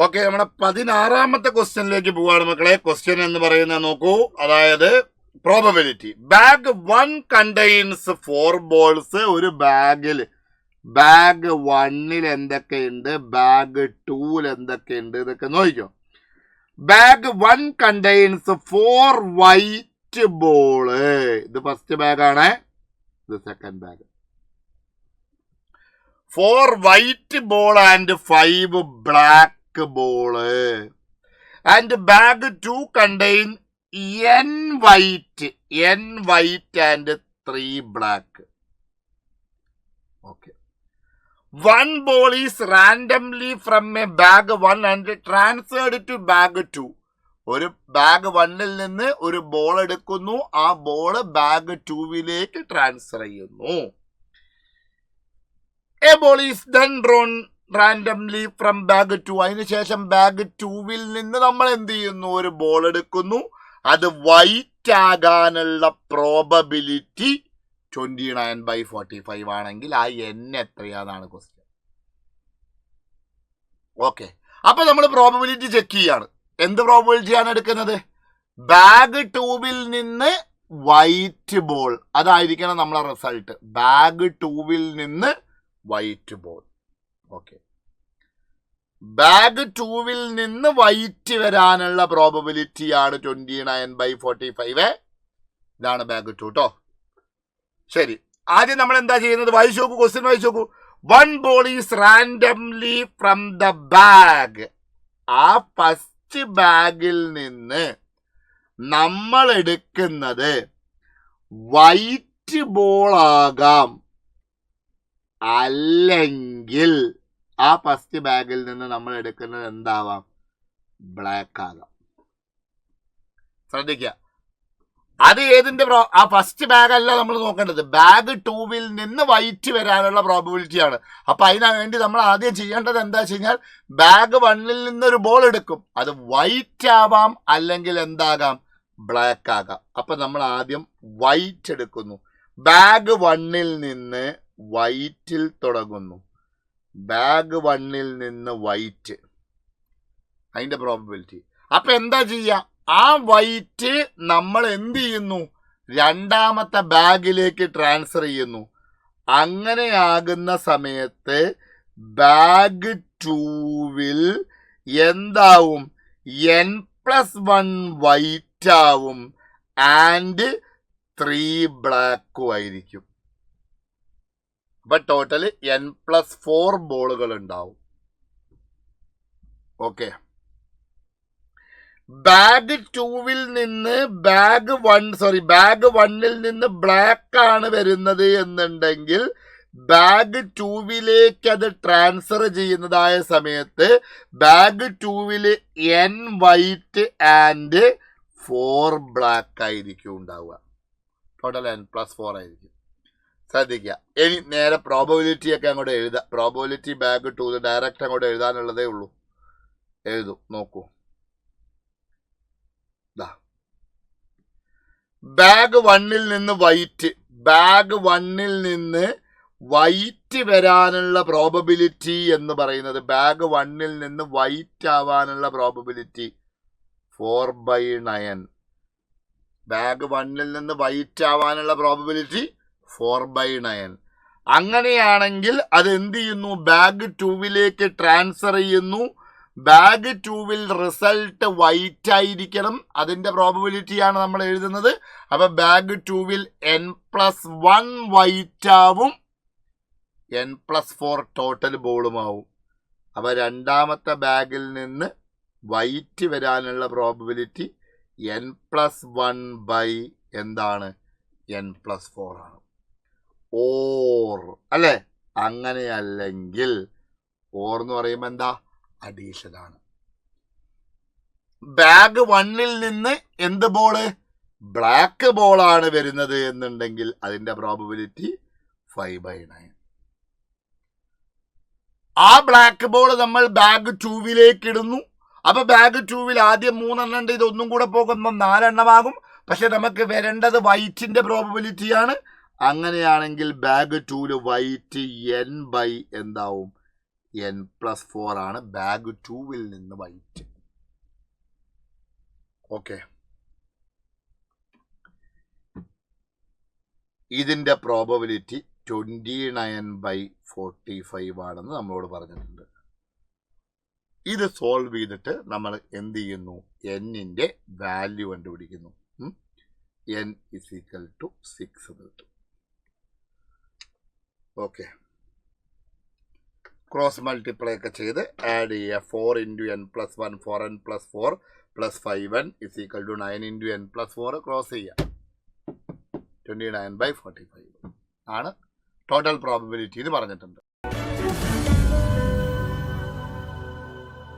Okay, നമ്മുടെ 16ാമത്തെ ക്വസ്റ്റ്യനിലേക്ക് പോവാണ് മക്കളെ. ക്വസ്റ്റ്യൻ എന്ന് പറയുന്നത് നോക്കൂ, അതായത് പ്രോബബിലിറ്റി. Bag 1 contains 4 balls. ഒരു ബാഗ് 1 എന്തൊക്കെയുണ്ട്, ബാഗ് 2 എന്തൊക്കെയുണ്ട് ഇതൊക്കെ നോക്കിക്കോ. Bag 1 contains 4 white ball. ഇത് ഫസ്റ്റ് ബാഗാണ്, ഇത് second bag. 4 white ball and 5 black ball, and bag 2 contain n white and 3 black. Okay, 1 ball is randomly from a bag 1 and transferred to bag 2. ഒരു bag 1ൽ നിന്ന് ഒരു ball എടുക്കുന്നു, ആ ball bag 2വിലേക്ക് transfer ചെയ്യുന്നു. A ball is then drawn randomly from bag 2. അതിനുശേഷം bag 2വിൽ നിന്ന് നമ്മൾ എന്ത് ചെയ്യുന്നു, ഒരു ബോൾ എടുക്കുന്നു. അത് വൈറ്റ് ആകാനുള്ള പ്രോബബിലിറ്റി 29/45 ആണെങ്കിൽ ആ n എത്രയാണെന്നാണ് ക്വസ്റ്റ്യൻ. ഓക്കെ, അപ്പൊ നമ്മൾ പ്രോബബിലിറ്റി ചെക്ക് ചെയ്യാണ്. എന്ത് പ്രോബബിലിറ്റിയാണ് എടുക്കുന്നത്? ബാഗ് 2വിൽ നിന്ന് വൈറ്റ് ബോൾ, അതായിരിക്കണം നമ്മളെ റിസൾട്ട്. ബാഗ് 2വിൽ നിന്ന് വൈറ്റ് ബോൾ. ഓക്കെ, ബാഗ് 2വിൽ നിന്ന് വൈറ്റ് വരാനുള്ള പ്രോബബിലിറ്റിയാണ് 29/45. ഇതാണ് ബാഗ് 2 കേട്ടോ. ശരി, ആദ്യം നമ്മൾ എന്താ ചെയ്യുന്നത്? വായിച്ചു നോക്കൂ, ക്വസ്റ്റ്യൻ വായിച്ചു നോക്കൂ. 1 ball is randomly from the bag. ആ ഫസ്റ്റ് ബാഗിൽ നിന്ന് നമ്മൾ എടുക്കുന്നത് വൈറ്റ് ബോൾ ആകാം, അല്ലെങ്കിൽ ആ ഫസ്റ്റ് ബാഗിൽ നിന്ന് നമ്മൾ എടുക്കുന്നത് എന്താവാം, ബ്ലാക്ക് ആകാം. ശ്രദ്ധിക്കുക, അത് ഏതിന്റെ ആ ഫസ്റ്റ് ബാഗ് അല്ല നമ്മൾ നോക്കേണ്ടത്, ബാഗ് 2വിൽ നിന്ന് വൈറ്റ് വരാനുള്ള പ്രോബബിലിറ്റിയാണ്. അപ്പൊ അതിനു വേണ്ടി നമ്മൾ ആദ്യം ചെയ്യേണ്ടത് എന്താ വെച്ച് കഴിഞ്ഞാൽ, ബാഗ് 1ൽ നിന്നൊരു ബോൾ എടുക്കും, അത് വൈറ്റ് ആവാം അല്ലെങ്കിൽ എന്താകാം, ബ്ലാക്ക് ആകാം. അപ്പൊ നമ്മൾ ആദ്യം വൈറ്റ് എടുക്കുന്നു. ബാഗ് 1ൽ നിന്ന് വൈറ്റിൽ തുടങ്ങുന്നു, ബാഗ് 1ൽ നിന്ന് വൈറ്റ്, അതിന്റെ പ്രോബബിലിറ്റി. അപ്പൊ എന്താ ചെയ്യുക, ആ വൈറ്റ് നമ്മൾ എന്ത് ചെയ്യുന്നു, രണ്ടാമത്തെ ബാഗിലേക്ക് ട്രാൻസ്ഫർ ചെയ്യുന്നു. അങ്ങനെയാകുന്ന സമയത്ത് ബാഗ് 2വിൽ എന്താവും, n+1 വൈറ്റ് ആവും ആൻഡ് 3 ബ്ലാക്കും ആയിരിക്കും. അപ്പൊ ടോട്ടൽ n+4 ബോളുകൾ ഉണ്ടാവും. ഓക്കെ, ബാഗ് 2വിൽ നിന്ന് ബാഗ് 1ൽ നിന്ന് ബ്ലാക്ക് ആണ് വരുന്നത് എന്നുണ്ടെങ്കിൽ ബാഗ് 2വിലേക്ക് അത് ട്രാൻസ്ഫർ ചെയ്യുന്നതായ സമയത്ത് ബാഗ് 2വിൽ n വൈറ്റ് ആൻഡ് 4 ബ്ലാക്ക് ആയിരിക്കും ഉണ്ടാവുക. ടോട്ടൽ n+4 ആയിരിക്കും. ശ്രദ്ധിക്കുക, ഇനി നേരെ പ്രോബബിലിറ്റി ഒക്കെ അങ്ങോട്ട് എഴുതാം. പ്രോബബിലിറ്റി ബാഗ് 2 ഡയറക്റ്റ് അങ്ങോട്ട് എഴുതാനുള്ളതേ ഉള്ളൂ. എഴുതും, നോക്കൂ. ബാഗ് 1ൽ നിന്ന് വൈറ്റ്, ബാഗ് 1ൽ നിന്ന് വൈറ്റ് വരാനുള്ള പ്രോബബിലിറ്റി എന്ന് പറയുന്നത്, ബാഗ് 1ൽ നിന്ന് വൈറ്റ് ആവാനുള്ള പ്രോബബിലിറ്റി 4/9. ബാഗ് 1ൽ നിന്ന് വൈറ്റ് ആവാനുള്ള പ്രോബബിലിറ്റി 4/9. അങ്ങനെയാണെങ്കിൽ അത് എന്ത് ചെയ്യുന്നു, ബാഗ് 2വിലേക്ക് ട്രാൻസ്ഫർ ചെയ്യുന്നു. ബാഗ് 2വിൽ റിസൾട്ട് വൈറ്റ് ആയിരിക്കണം, അതിന്റെ പ്രോബബിലിറ്റിയാണ് നമ്മൾ എഴുതുന്നത്. അപ്പൊ ബാഗ് 2വിൽ n+1 വൈറ്റ് ആവും, n+4 ടോട്ടൽ ബോളുമാവും. അപ്പൊ രണ്ടാമത്തെ ബാഗിൽ നിന്ന് വൈറ്റ് വരാനുള്ള പ്രോബബിലിറ്റി n+1 ബൈ എന്താണ്, n+4 ആണ്. ഓർ അല്ലെ, അങ്ങനെയല്ലെങ്കിൽ ഓർ എന്ന് പറയുമ്പോ എന്താ, അഡീഷൻ ആണ്. ബാഗ് 1ൽ നിന്ന് എന്ത് ബോള്, ബ്ലാക്ക് ബോളാണ് വരുന്നത് എന്നുണ്ടെങ്കിൽ അതിന്റെ പ്രോബബിലിറ്റി 5/9. ആ ബ്ലാക്ക് ബോൾ നമ്മൾ ബാഗ് 2വിലേക്ക് ഇടുന്നു. അപ്പൊ ബാഗ് 2വിൽ ആദ്യം 3 എണ്ണം ഉണ്ട്, ഇതൊന്നും കൂടെ പോകുമ്പോൾ 4 എണ്ണമാകും. പക്ഷെ നമുക്ക് വരേണ്ടത് വൈറ്റിന്റെ പ്രോബബിലിറ്റിയാണ്. അങ്ങനെയാണെങ്കിൽ ബാഗ് 2ല് വൈറ്റ് n ബൈ എന്താവും, n+4 ആണ് ബാഗ് 2-ൽ നിന്ന് വൈറ്റ്. ഓക്കെ, ഇതിന്റെ പ്രോബബിലിറ്റി 29/45 ആണെന്ന് നമ്മളോട് പറഞ്ഞിട്ടുണ്ട്. ഇത് സോൾവ് ചെയ്തിട്ട് നമ്മൾ എന്ത് ചെയ്യുന്നു? n-ന്റെ വാല്യൂ കണ്ടുപിടിക്കുന്നു. n = 6 കിട്ടും. ഓക്കെ, ക്രോസ് മൾട്ടിപ്ലൈ ഒക്കെ ചെയ്ത് ആഡ് ചെയ്യുക. 4 × n+1 4n+4 + 5n = 9 × n+4 cross ചെയ്യുക. 29/45 ആണ് ടോട്ടൽ പ്രോബബിലിറ്റി എന്ന് പറഞ്ഞിട്ടുണ്ട്.